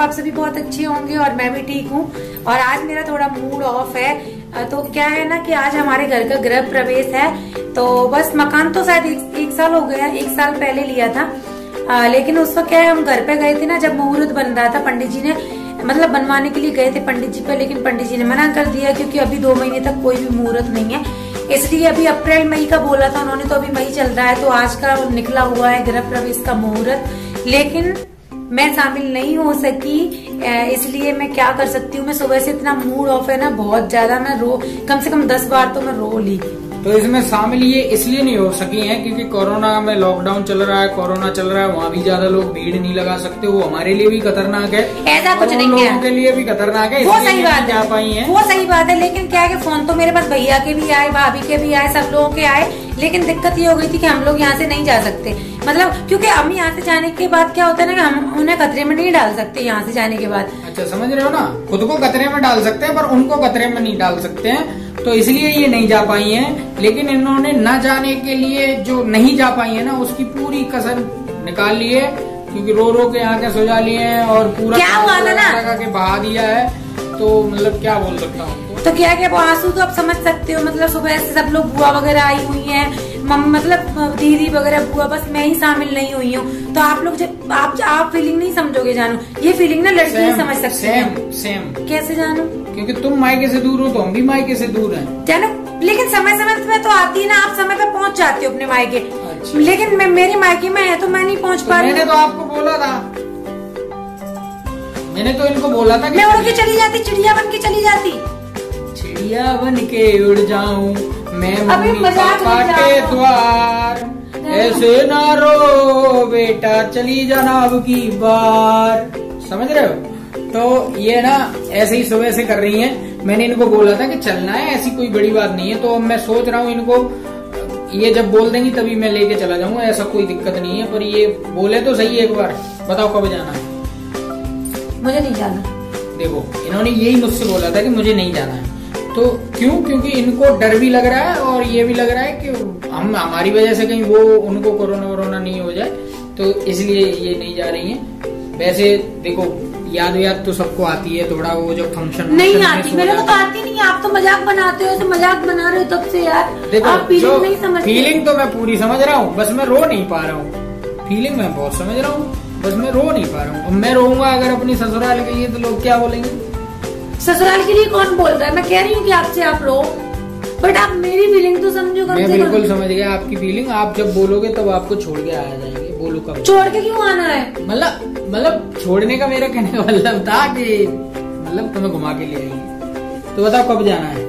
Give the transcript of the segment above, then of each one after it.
आप सभी बहुत अच्छे होंगे और मैं भी ठीक हूँ। और आज मेरा थोड़ा मूड ऑफ है। तो क्या है ना कि आज हमारे घर का गृह प्रवेश है। तो बस मकान तो शायद एक साल हो गया, 1 साल पहले लिया था। लेकिन उस वक्त क्या है, हम घर पे गए थे ना, जब मुहूर्त बन रहा था, पंडित जी ने मतलब बनवाने के लिए गए थे पंडित जी पे, लेकिन पंडित जी ने मना कर दिया क्योंकि अभी 2 महीने तक कोई भी मुहूर्त नहीं है। इसलिए अभी अप्रैल मई का बोला था उन्होंने, तो अभी मई चल रहा है, तो आज का निकला हुआ है गृह प्रवेश का मुहूर्त। लेकिन मैं शामिल नहीं हो सकी, इसलिए मैं क्या कर सकती हूँ। मैं सुबह से इतना मूड ऑफ है ना, बहुत ज्यादा, मैं कम से कम 10 बार तो मैं रो ली। तो इसमें शामिल ये इसलिए नहीं हो सकी हैं क्योंकि कोरोना में लॉकडाउन चल रहा है, कोरोना चल रहा है, वहाँ भी ज्यादा लोग भीड़ नहीं लगा सकते, वो हमारे लिए भी खतरनाक है, ऐसा कुछ नहीं है, लोगों के लिए भी खतरनाक है। वो सही बात जा पाई है, वो सही बात है। लेकिन क्या है कि फोन तो मेरे पास भैया के भी आए, भाभी के भी आए, सब लोगों के आए, लेकिन दिक्कत ये हो गई थी कि हम लोग यहाँ से नहीं जा सकते। मतलब क्योंकि हम यहाँ से जाने के बाद क्या होता है ना कि हम उन्हें खतरे में नहीं डाल सकते यहाँ से जाने के बाद। अच्छा, समझ रहे हो ना, खुद को खतरे में डाल सकते हैं पर उनको खतरे में नहीं डाल सकते हैं, तो इसलिए ये नहीं जा पाई हैं। लेकिन इन्होंने न जाने के लिए जो नहीं जा पाई है ना, उसकी पूरी कसर निकाल ली है, क्योंकि रो रो के आंखें सुझा लिए हैं और पूरा क्या हुआ था ना के बहा दिया है। तो मतलब क्या बोल सकता हूँ, तो क्या क्या वो आंसू तो आप समझ सकते हो। मतलब सुबह से सब लोग बुआ वगैरह आई हुई हैं, मतलब दीदी वगैरह बुआ, बस मैं ही शामिल नहीं हुई हूँ। तो आप लोग जब आप फीलिंग नहीं समझोगे जानू, ये फीलिंग ना लड़की ही समझ सकती है। सेम कैसे जानू? क्योंकि तुम मायके से दूर हो तो हम भी मायके से दूर हैं जानो। लेकिन समय समय पे तो आती है ना, आप समय पे पहुँच जाते हो अपने मायके। अच्छा। लेकिन मेरे मायके में है तो मैं नहीं पहुँच पा रही। मैंने तो आपको बोला था, मैंने तो इनको बोला था कि मैं उड़ के चली जाती, चिड़िया बन के चली जाती, चिड़िया बन के उड़ जाऊं मैं मम्मी मजाक पापा के द्वार, ऐसे ना रो बेटा चली जाना अब की बार। समझ रहे हो? तो ये ना ऐसे ही सुबह से कर रही हैं। मैंने इनको बोला था कि चलना है, ऐसी कोई बड़ी बात नहीं है। तो मैं सोच रहा हूँ इनको ये जब बोल देंगी तभी मैं लेके चला जाऊंगा, ऐसा कोई दिक्कत नहीं है। पर ये बोले तो सही एक बार, बताओ कब जाना है? मुझे नहीं जाना। देखो, इन्होंने यही मुझसे बोला था कि मुझे नहीं जाना है। तो क्यों? क्योंकि इनको डर भी लग रहा है और ये भी लग रहा है कि हम हमारी वजह से कहीं वो उनको कोरोना वोरोना नहीं हो जाए, तो इसलिए ये नहीं जा रही हैं। वैसे देखो, याद तो सबको आती है थोड़ा, वो जो फंक्शन नहीं आती, मेरे को तो आती नहीं। आप तो मजाक बनाते हो, तो मजाक बना रहे हो तब से यार। देखो, आप फीलिंग नहीं समझते। फीलिंग तो मैं पूरी समझ रहा हूँ, बस मैं रो नहीं पा रहा हूँ। फीलिंग मैं बहुत समझ रहा हूँ, बस मैं रो नहीं पा रहा हूँ। मैं रोऊंगा अगर अपनी ससुराल के लिए तो लोग क्या बोलेंगे? ससुराल के लिए कौन बोल रहा है? मैं कह रही हूँ कि आपसे आप रो, बट आप मेरी फीलिंग तो समझो। मैं बिल्कुल समझ गया आपकी फीलिंग। आप जब बोलोगे तब आपको छोड़ के आया जाएंगे। बोलो कब? छोड़ के क्यों आना है? मतलब छोड़ने का मेरा कहने का मतलब था कि मतलब तुम्हें घुमा के ले आएंगे। तो बताओ कब जाना है?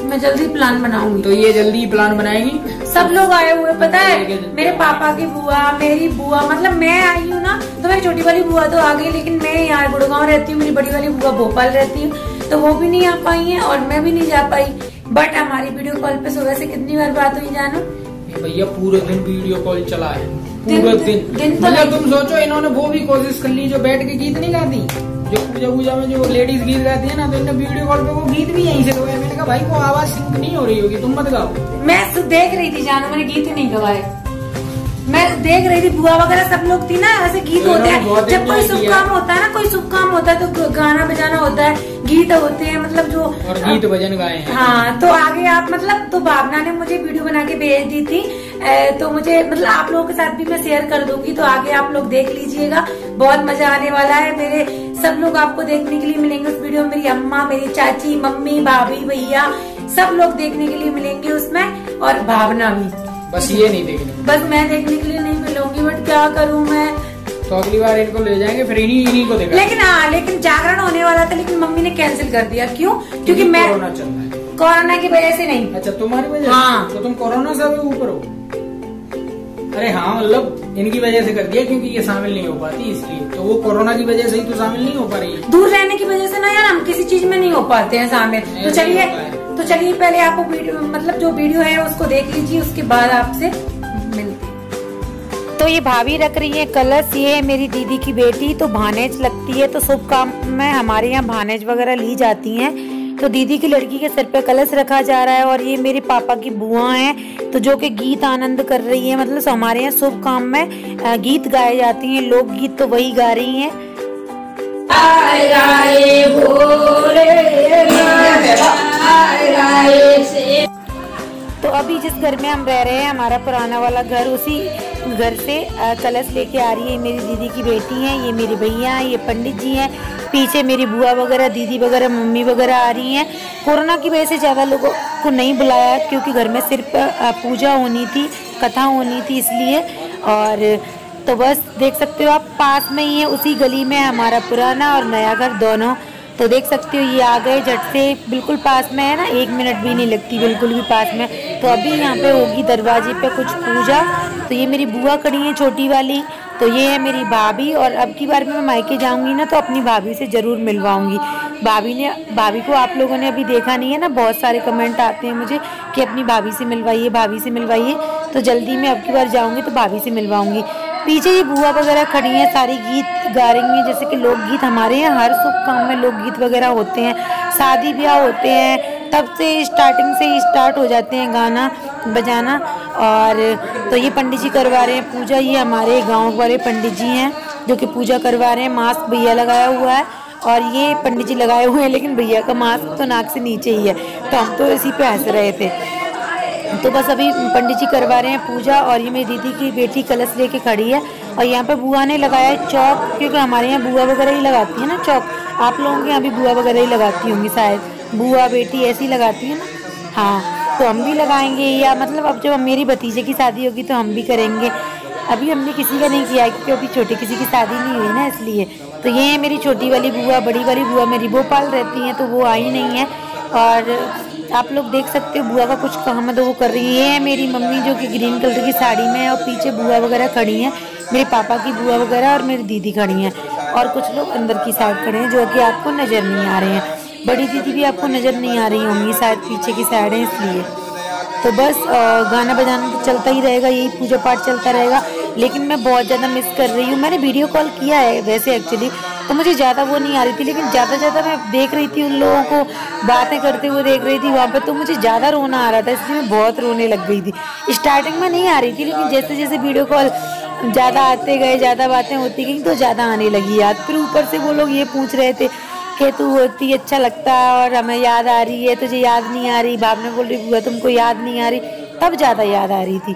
मैं जल्दी प्लान बनाऊंगी। तो ये जल्दी प्लान बनाएगी। सब लोग आए हुए, पता है, मेरे पापा की बुआ, मेरी बुआ, मतलब मैं आई हूँ ना, तो मेरी छोटी वाली बुआ तो आ गई, लेकिन मैं यहाँ गुड़गांव रहती हूँ, मेरी बड़ी वाली बुआ भोपाल रहती हूँ, तो वो भी नहीं आ पाई है और मैं भी नहीं जा पाई। बट हमारी वीडियो कॉल पे सुबह से कितनी बार बात हुई जानू? भैया पूरे दिन वीडियो कॉल चला है, पूरे दिन। तो मतलब तुम सोचो, इन्होंने वो भी कोशिश कर ली जो बैठ के गीत नहीं गाती, जो पूजा में जो लेडीज गीत गाती है ना, तो इन्होंने वीडियो कॉल पे वो गीत भी यहीं से गवाए। मैंने कहा भाई वो आवाज सिंक नहीं हो रही होगी, तुम मत गाओ। मैं देख रही थी जानू, मैंने गीत ही नहीं गवाए। मैं देख रही थी, बुआ वगैरह सब लोग थी ना, ऐसे गीत होते हैं जब कोई शुभ काम होता है ना, कोई शुभ काम होता है तो गाना बजाना होता है, गीत होते हैं, मतलब जो और गीत भजन गाए हैं। हाँ, तो आगे आप मतलब, तो भावना ने मुझे वीडियो बना के भेज दी थी, तो मुझे मतलब आप लोगों के साथ भी मैं शेयर कर दूंगी, तो आगे आप लोग देख लीजिएगा, बहुत मजा आने वाला है। मेरे सब लोग आपको देखने के लिए मिलेंगे उस वीडियो में। मेरी अम्मा, मेरी चाची, मम्मी, भाभी, भैया, सब लोग देखने के लिए मिलेंगे उसमें, और भावना भी। बस ये नहीं देखने, बस मैं देखने के लिए नहीं मिलूंगी, बट क्या करूँ मैं? तो अगली बार इनको ले जाएंगे, फिर इन्हीं को देखा। लेकिन जागरण होने वाला था, लेकिन मम्मी ने कैंसिल कर दिया। क्यों? क्योंकि मैं कोरोना चल रहा है। कोरोना की वजह से नहीं। अच्छा, तुम्हारी वजह? हाँ। तो तुम कोरोना से भी ऊपर हो? अरे हाँ, मतलब इनकी वजह से कर दिया क्योंकि ये शामिल नहीं हो पाती, इसलिए। तो वो कोरोना की वजह से ही तो शामिल नहीं हो पा रही है। दूर रहने की वजह से ना यार, हम किसी चीज में नहीं हो पाते हैं शामिल। तो चलिए पहले आपको मतलब जो वीडियो है उसको देख लीजिए, उसके बाद आपसे मिलते हैं। तो ये भाभी रख रही है कलश, ये है मेरी दीदी की बेटी, तो भानेज लगती है, तो शुभ काम में हमारे यहाँ भानेज वगैरह ली जाती हैं। तो दीदी की लड़की के सिर पे कलश रखा जा रहा है, और ये मेरे पापा की बुआ हैं, तो जो कि गीत आनंद कर रही है। मतलब हमारे यहाँ शुभ काम में गीत गाए जाते हैं, लोकगीत तो वही गा रही हैं। तो अभी जिस घर में हम रह रहे हैं, हमारा पुराना वाला घर, उसी घर से कलश लेके आ रही है मेरी दीदी की बेटी है, ये मेरे भैया हैं, ये पंडित जी हैं, पीछे मेरी बुआ वगैरह, दीदी वगैरह, मम्मी वगैरह आ रही हैं। कोरोना की वजह से ज़्यादा लोगों को नहीं बुलाया क्योंकि घर में सिर्फ पूजा होनी थी, कथा होनी थी, इसलिए। और तो बस देख सकते हो आप, पास में ही है, उसी गली में हमारा पुराना और नया घर दोनों। तो देख सकते हो ये आ गए झट से, बिल्कुल पास में है ना, 1 मिनट भी नहीं लगती, बिल्कुल भी पास में। तो अभी यहाँ पे होगी दरवाजे पे कुछ पूजा। तो ये मेरी बुआ खड़ी है छोटी वाली, तो ये है मेरी भाभी। और अब की बार मैं मायके जाऊंगी ना तो अपनी भाभी से ज़रूर मिलवाऊंगी। भाभी को आप लोगों ने अभी देखा नहीं है ना, बहुत सारे कमेंट आते हैं मुझे कि अपनी भाभी से मिलवाइए, भाभी से मिलवाइए। तो जल्दी मैं अब की बार जाऊँगी तो भाभी से मिलवाऊंगी। पीछे ये बुआ वगैरह खड़ी हैं, सारी गीत गा रही हैं, जैसे कि लोकगीत हमारे यहाँ हर शुभ काम में लोकगीत वगैरह होते हैं, शादी ब्याह होते हैं, तब से स्टार्टिंग से ही स्टार्ट हो जाते हैं गाना बजाना। और तो ये पंडित जी करवा रहे हैं पूजा, ये हमारे गांव वाले पंडित जी हैं जो कि पूजा करवा रहे हैं। मास्क भैया लगाया हुआ है और ये पंडित जी लगाए हुए हैं, लेकिन भैया का मास्क तो नाक से नीचे ही है, तो हम तो इसी पे हंस रहे थे। तो बस अभी पंडित जी करवा रहे हैं पूजा। और ये मेरी दीदी की बेटी कलश लेके खड़ी है। और यहाँ पे बुआ ने लगाया है चौक, क्योंकि हमारे यहाँ बुआ वगैरह ही लगाती है ना चौक। आप लोगों के यहाँ भी बुआ वगैरह ही लगाती होंगी शायद, बुआ बेटी ऐसी लगाती है ना। हाँ, तो हम भी लगाएंगे, या मतलब अब जब मेरी भतीजे की शादी होगी तो हम भी करेंगे। अभी हमने किसी का नहीं किया क्योंकि अभी छोटी किसी की शादी नहीं हुई ना, इसलिए। तो ये है मेरी छोटी वाली बुआ, बड़ी वाली बुआ मेरी भोपाल रहती हैं तो वो आई नहीं है। और आप लोग देख सकते हो बुआ का कुछ काम तो वो कर रही है। मेरी मम्मी जो कि ग्रीन कलर की साड़ी में है, और पीछे बुआ वगैरह खड़ी हैं, मेरे पापा की बुआ वगैरह और मेरी दीदी खड़ी हैं। और कुछ लोग अंदर की साइड खड़े हैं जो कि आपको नज़र नहीं आ रहे हैं। बड़ी दीदी भी आपको नज़र नहीं आ रही होंगी, शायद पीछे की साइड है इसलिए। तो बस गाना बजाना तो चलता ही रहेगा, यही पूजा पाठ चलता रहेगा। लेकिन मैं बहुत ज़्यादा मिस कर रही हूँ। मैंने वीडियो कॉल किया है वैसे एक्चुअली, तो मुझे ज़्यादा वो नहीं आ रही थी, लेकिन ज़्यादा मैं देख रही थी, उन लोगों को बातें करते हुए देख रही थी वहाँ पे, तो मुझे ज़्यादा रोना आ रहा था, इसलिए मैं बहुत रोने लग गई थी। स्टार्टिंग में नहीं आ रही थी, लेकिन जैसे जैसे वीडियो कॉल ज़्यादा आते गए, ज़्यादा बातें होती गई, तो ज़्यादा आने लगी याद। फिर ऊपर से वो लोग ये पूछ रहे थे कि तू होती अच्छा लगता और हमें याद आ रही है, तुझे याद नहीं आ रही। भावना बोल रही बुआ तुमको याद नहीं आ रही, तब ज़्यादा याद आ रही थी।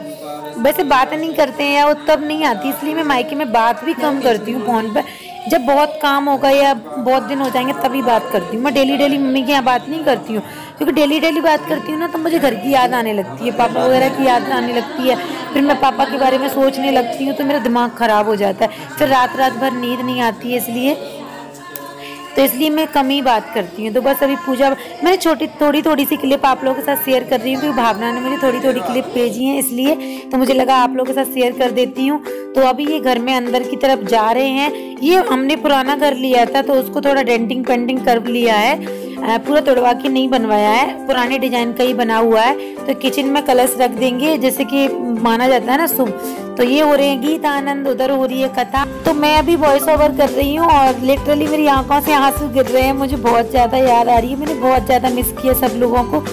वैसे बातें नहीं करते हैं या वो तब नहीं आती, इसलिए मैं मायके में बात भी कम करती हूँ फ़ोन पर। जब बहुत काम होगा या बहुत दिन हो जाएंगे तभी बात करती हूँ। मैं डेली मम्मी के यहाँ बात नहीं करती हूँ, क्योंकि डेली बात करती हूँ ना तो मुझे घर की याद आने लगती है, पापा वगैरह की याद आने लगती है। फिर मैं पापा के बारे में सोचने लगती हूँ तो मेरा दिमाग ख़राब हो जाता है, फिर रात भर नींद नहीं आती है, इसलिए मैं कम ही बात करती हूँ। तो बस अभी पूजा मैंने थोड़ी सी क्लिप आप लोगों के साथ शेयर कर रही हूँ, क्योंकि भावना ने मुझे थोड़ी क्लिप भेजी है, इसलिए तो मुझे लगा आप लोगों के साथ शेयर कर देती हूँ। तो अभी ये घर में अंदर की तरफ जा रहे हैं। ये हमने पुराना घर लिया था तो उसको थोड़ा डेंटिंग पेंटिंग कर लिया है, पूरा तोड़वा के नहीं बनवाया है, पुराने डिजाइन का ही बना हुआ है। तो किचन में कलश रख देंगे, जैसे कि माना जाता है ना शुभ। तो ये हो रहे हैं गीत आनंद, उधर हो रही है कथा। तो मैं अभी वॉइस ओवर कर रही हूँ और लिटरली मेरी आंखों से आंसू गिर रहे हैं, मुझे बहुत ज़्यादा याद आ रही है। मैंने बहुत ज़्यादा मिस किया सब लोगों को।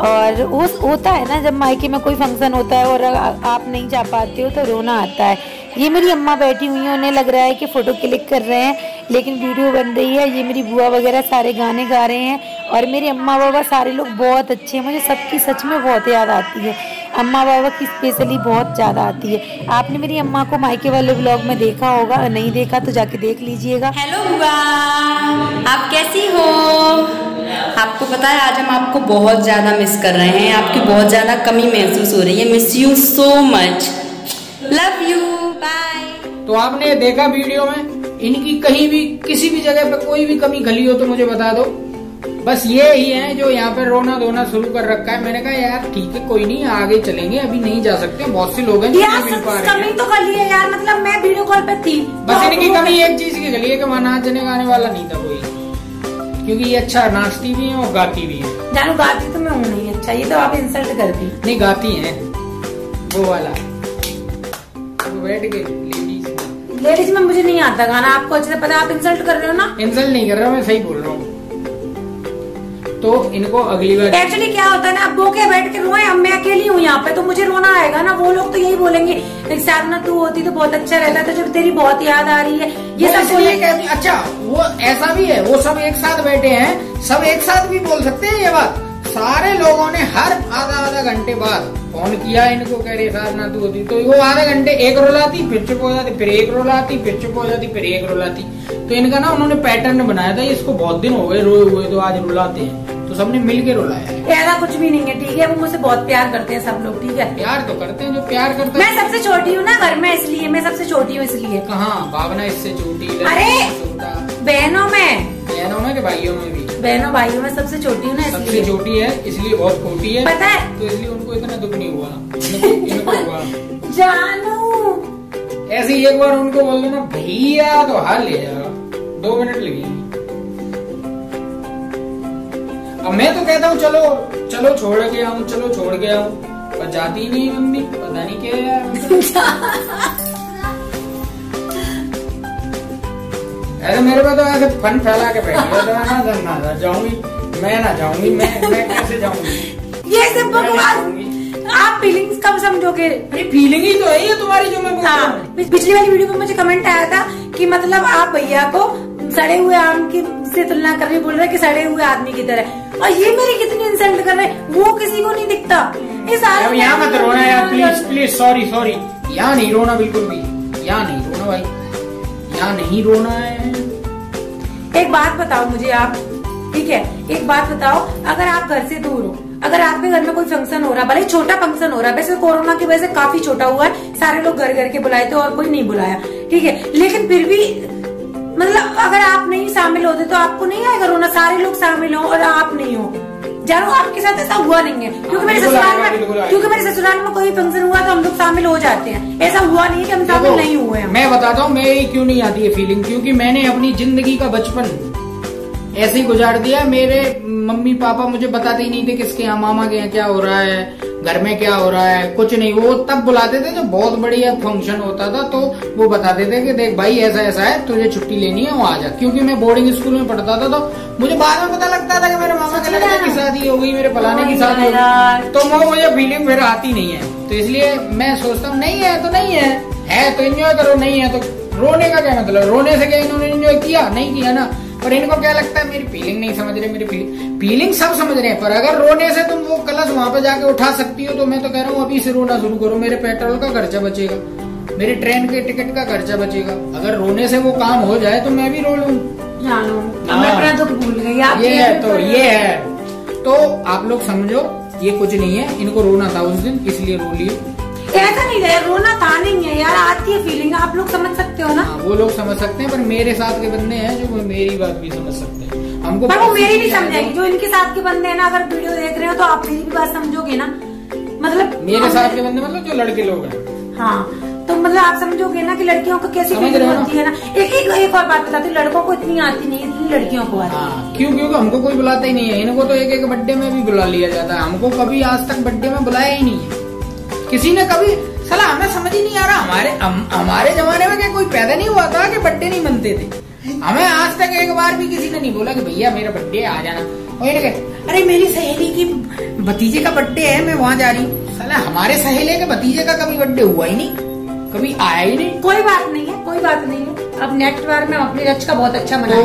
और वो होता है ना जब मायके में कोई फंक्शन होता है और आप नहीं जा पाते हो तो रोना आता है। ये मेरी अम्मा बैठी हुई हैं, उन्हें लग रहा है कि फ़ोटो क्लिक कर रहे हैं, लेकिन वीडियो बन रही है। ये मेरी बुआ वगैरह सारे गाने गा रहे हैं और मेरे अम्मा बाबा सारे लोग बहुत अच्छे हैं। मुझे सबकी सच में बहुत याद आती है, अम्मा बाबा की स्पेशली बहुत ज़्यादा आती है। आपने मेरी अम्मा को मायके वाले व्लॉग में देखा होगा, नहीं देखा तो जाके देख लीजिएगा। हेलो बुआ, आप कैसी हो? आपको पता है आज हम आपको बहुत ज़्यादा मिस कर रहे हैं, आपकी बहुत ज़्यादा कमी महसूस हो रही है। Miss you so much, love you, bye. तो आपने देखा वीडियो में, इनकी कहीं भी किसी भी जगह पे कोई भी कमी खली हो तो मुझे बता दो। बस ये ही है जो यहाँ पे रोना धोना शुरू कर रखा है। मैंने कहा यार ठीक है कोई नहीं, आगे चलेंगे, अभी नहीं जा सकते, बहुत से लोग हैं जो नहीं मिल पा रहे हैं। कमी तो खली है यार, मतलब मैं वीडियो कॉल पे थी। बस इनकी कमी एक चीज की खली है कि वहाँ नाचने गाने वाला नहीं था कोई, क्योंकि ये अच्छा नाचती भी है और गाती भी है। जानू गाती तो मैं हूँ नहीं, अच्छा ये तो आप इंसल्ट करती। नहीं गाती है वो वाला, बैठ के लेडीज में मुझे नहीं आता गाना, आपको अच्छे से पता। आप इंसल्ट कर रहे हो ना? इंसल्ट नहीं कर रहा हूँ, मैं सही बोल रहा हूँ। तो इनको अगली बार एक्चुअली क्या होता है ना, अब वो के बैठ के रोए, अब मैं अकेली हूँ यहाँ पे तो मुझे रोना आएगा ना। वो लोग तो यही बोलेंगे साधना तू होती तो बहुत अच्छा रहता था, जब तेरी बहुत याद आ रही है ये सब बोलेंगे। अच्छा वो ऐसा भी है, वो सब एक साथ बैठे हैं, सब एक साथ भी बोल सकते हैं ये बात। सारे लोगों ने हर आधा घंटे बाद फोन किया इनको, कह रहे साधना तू होती, तो वो आधे घंटे एक रुलाती फिर चुप हो जाती, फिर एक रुलाती फिर चुप हो जाती, फिर एक रुलाती। तो इनका ना उन्होंने पैटर्न बनाया था, इसको बहुत दिन हो गए रोए हुए, तो आज रुलाते हैं, तो सबने मिलके रुलाया। ऐसा कुछ भी नहीं है, ठीक है। वो मुझसे बहुत प्यार करते हैं सब लोग, ठीक है। प्यार तो करते हैं जो प्यार करते हैं। मैं सबसे छोटी हूँ ना घर में, इसलिए मैं सबसे छोटी हूँ इसलिए। कहाँ भावना इससे छोटी? अरे बहनों में के भाइयों में भी, बहनों भाइयों में सबसे छोटी हूँ ना, सबसे छोटी है इसलिए बहुत छोटी है, पता है, तो इसलिए उनको इतना दुख नहीं हुआ। इनको हुआ जानू। ऐसे एक बार उनको बोल देना भैया तो हाल ले जाएगा, 2 मिनट लगेगी। अब मैं तो कहता हूँ चलो छोड़ के आऊँ, चलो छोड़ के आऊँ, पर जाती नहीं मम्मी, पता नहीं क्या है। अरे मेरे पे तो ऐसे फन फैला के बैठी है, तो मैं ना जाऊंगी, मैं ना जाऊंगी, मैं कैसे जाऊंगी? ये सब बकवास आप फीलिंग्स कब समझोगे? अरे फीलिंग ही तो है ये तुम्हारी जो मैं बोल रहा हूँ। पिछली वाली वीडियो में मुझे कमेंट आया था कि मतलब आप भैया को सड़े हुए आम की से तुलना कर रहे, बोल रहे कि सड़े हुए आदमी की तरह, और ये मेरी कितनी इंसल्ट कर रहे, वो किसी को नहीं दिखता। इस यहाँ मत रोना यार, प्लीज सॉरी, यहाँ नहीं रोना बिल्कुल भी, यहाँ नहीं रोना भाई, यहाँ नहीं रोना है। एक बात बताओ मुझे आप, ठीक है, एक बात बताओ, अगर आप घर से दूर हो, अगर आपके घर में कोई फंक्शन हो रहा, भले छोटा फंक्शन हो रहा है, वैसे कोरोना की वजह से काफी छोटा हुआ है, सारे लोग घर के बुलाए थे और कोई नहीं बुलाया, ठीक है, लेकिन फिर भी मतलब अगर आप नहीं शामिल होते तो आपको नहीं आएगा रोना, सारे लोग शामिल हो और आप नहीं हो। जानो आपके साथ ऐसा हुआ नहीं है, क्योंकि मेरे ससुराल में कोई फंक्शन हुआ तो हम लोग शामिल हो जाते हैं, ऐसा हुआ नहीं कि हम शामिल नहीं हुए हैं। मैं बताता हूँ मेरी क्यों नहीं आती है फीलिंग, क्योंकि मैंने अपनी जिंदगी का बचपन ऐसे ही गुजार दिया। मेरे मम्मी पापा मुझे बताते ही नहीं थे किसके यहाँ, मामा के यहाँ क्या हो रहा है, घर में क्या हो रहा है, कुछ नहीं। वो तब बुलाते थे जब बहुत बढ़िया फंक्शन होता था, तो वो बताते थे कि देख भाई ऐसा ऐसा है, तुझे छुट्टी लेनी है, वो आ जा। क्योंकि मैं बोर्डिंग स्कूल में पढ़ता था, तो मुझे बाद में पता लगता था कि मेरे मामा के लड़के की शादी हो गई, मेरे फलाने की शादी हो गई, तो वो मुझे फीलिंग फिर आती नहीं है। तो इसलिए मैं सोचता हूँ नहीं है तो नहीं है तो एंजॉय करो, नहीं है तो रोने का क्या मतलब, रोने से क्या इन्होंने एंजॉय किया? नहीं किया ना। पर इनको क्या लगता है मेरी फीलिंग नहीं समझ रहे, मेरी फीलिंग सब समझ रहे हैं, पर अगर रोने से तुम वो कलश वहां पे जाके उठा सकती हो, तो मैं तो कह रहा हूँ अभी से रोना शुरू करो। मेरे पेट्रोल का खर्चा बचेगा, मेरी ट्रेन के टिकट का खर्चा बचेगा। अगर रोने से वो काम हो जाए तो मैं भी रो लूँ। मैं अपना दुख भूल गई। ये है तो आप लोग समझो ये कुछ नहीं है, इनको रोना था उस दिन इसलिए रो लिए। ऐसा नहीं है, रोना था नहीं है यार, आती है फीलिंग, आप लोग समझ सकते हो ना। वो लोग समझ सकते हैं, पर मेरे साथ के बंदे हैं जो मेरी बात भी समझ सकते हैं। हमको पर वो मेरी नहीं समझेगी, जो इनके साथ के बंदे हैं ना, अगर वीडियो देख रहे हो तो आप मेरी भी बात समझोगे ना। मतलब मेरे साथ के बंदे मतलब जो लड़के लोग हैं, हाँ, तो मतलब आप समझोगे ना कि लड़कियों को कैसी फीलिंग होती है ना। एक और बात बताती हूँ, लड़कों को इतनी आती नहीं है, लड़कियों को आती है। क्योंकि हमको कोई बुलाता ही नहीं है, इनको तो एक बर्थडे में भी बुला लिया जाता है, हमको कभी आज तक बर्थडे में बुलाया ही नहीं है किसी ने कभी। साला हमें समझ ही नहीं आ रहा, हमारे जमाने में क्या कोई पैदा नहीं हुआ था कि बर्थडे नहीं मनते थे। हमें आज तक एक बार भी किसी ने नहीं बोला कि भैया मेरा बर्थडे आ जाना। और ये कहे अरे मेरी सहेली की भतीजे का बर्थडे है, मैं वहाँ जा रही हूँ। साला हमारे सहेली के भतीजे का कभी बर्थडे हुआ ही नहीं, कभी आया ही नहीं। कोई बात नहीं है, कोई बात नहीं है। अब नेक्स्ट बार में अपनी रच का बहुत अच्छा मना। तो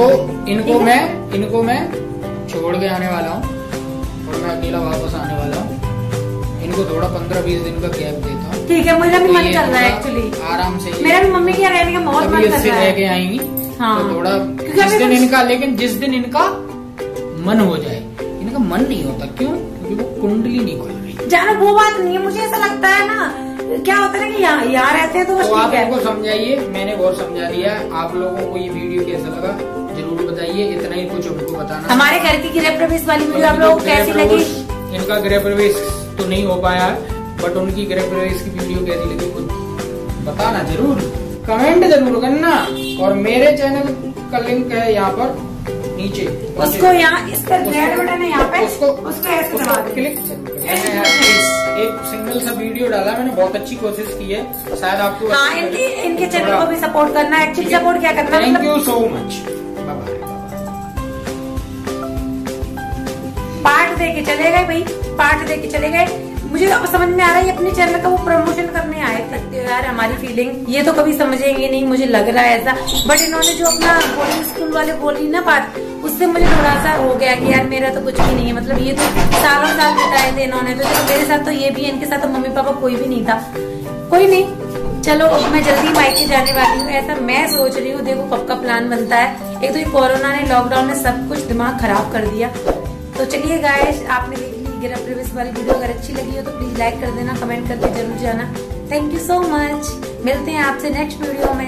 इनको मैं छोड़ के आने वाला हूँ और मैं अकेला वापस आने वाला हूँ। इनको थोड़ा 15-20 दिन का गैप देता हूँ। ठीक है, मेरा भी मन कर रहा है एक्चुअली, आराम से। मेरा भी मम्मी के यहाँ रहने का बहुत मन कर रहा है। रह के आएंगी तो थोड़ा जिस दिन इनका, लेकिन जिस दिन इनका मन हो जाए। इनका मन नहीं होता, क्यों? क्योंकि वो कुंडली नहीं खुल रही। जानो वो बात नहीं है, मुझे ऐसा लगता है ना, क्या होता है ना कि यहाँ रहते हैं तो आप इनको समझाइए, मैंने बहुत समझा दिया। आप लोगों को ये वीडियो कैसा लगा जरूर बताइए, इतना ही कुछ उनको बताना। हमारे घर की गृह प्रवेश वाली वीडियो आप लोगों को कैसी लगी? इनका गृह प्रवेश तो नहीं हो पाया, बट उनकी गृह प्रवेश की वीडियो कैसी लगी कुछ बताना जरूर, कमेंट जरूर करना। और मेरे चैनल का लिंक है यहाँ पर नीचे, उसको यहाँ इस पर रेड बटन है यहाँ पे, उसको ऐसे दबा दो, क्लिक। एक सिंगल सा वीडियो डाला मैंने, बहुत अच्छी कोशिश की है, शायद आपको। हाँ, इनके चैनल को भी सपोर्ट करना। एक्चुअली सपोर्ट क्या करना, थैंक यू सो मच। दे के चले गए भाई, पार्ट दे के चले गए। मुझे अब समझ में आ रहा है अपने चैनल का वो प्रमोशन करने आए थे यार। हमारी फीलिंग ये तो कभी समझेंगे नहीं, मुझे लग रहा है ऐसा। बट इन्होंने जो अपना बोर्डिंग स्कूल वाले बोली ना बात, उससे मुझे थोड़ा सा हो गया कि यार मेरा तो कुछ भी नहीं है। मतलब ये तो सालों साल बिताए थे इन्होंने, तो चलो मेरे साथ तो ये भी है, इनके साथ तो मम्मी पापा कोई भी नहीं था। कोई नहीं, चलो अब मैं जल्दी मायके जाने वाली हूँ, ऐसा मैं सोच रही हूँ। देखो कब का प्लान बनता है। एक तो ये कोरोना ने, लॉकडाउन ने सब कुछ दिमाग खराब कर दिया। तो चलिए गाइस, आपने देख ली गृह प्रवेश वाली वीडियो। अगर अच्छी लगी हो तो प्लीज लाइक कर देना, कमेंट करके जरूर जाना। Thank you so much. मिलते हैं आपसे नेक्स्ट वीडियो में।